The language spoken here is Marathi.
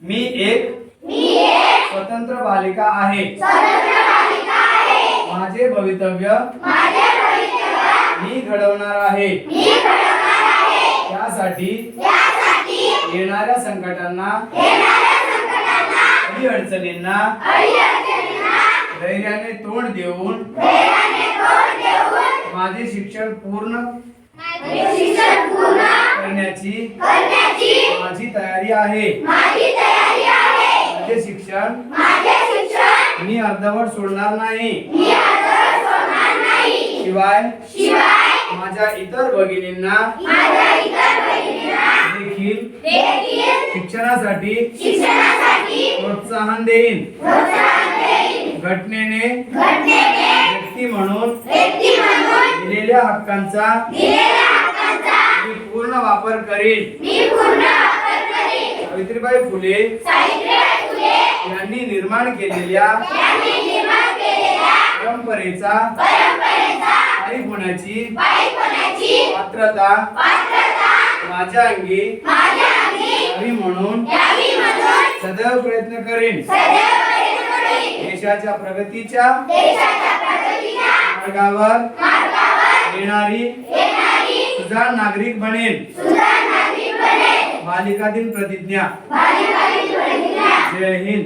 मी एक स्वतंत्र बालिका आहे. माझे भवितव्य मी घडवणार आहे. त्यासाठी येणाऱ्या संकटांना अडचणींना धैर्याने तोंड देऊन माझे शिक्षण पूर्ण करण्याची माझी तयारी आहे. माझे शिक्षण मी अर्धवट सोडणार नाही. शिवाय माझ्या इतर भगिनींना देखील शिक्षणासाठी प्रोत्साहन देईन. घटनेने व्यक्ती म्हणून दिलेल्या हक्कांचा मी पूर्ण वापर करीन. सावित्रीबाई फुले यांनी निर्माण केलेल्या परंपरेचा पायी होण्याची पात्रता माझ्या अंगी यावी म्हणून सदैव प्रयत्न करेन. देशाच्या प्रगतीच्या मार्गावर येणारी सुजाण नागरिक बनेन. बालिका दिन प्रतिज्ञा. जय हिंद.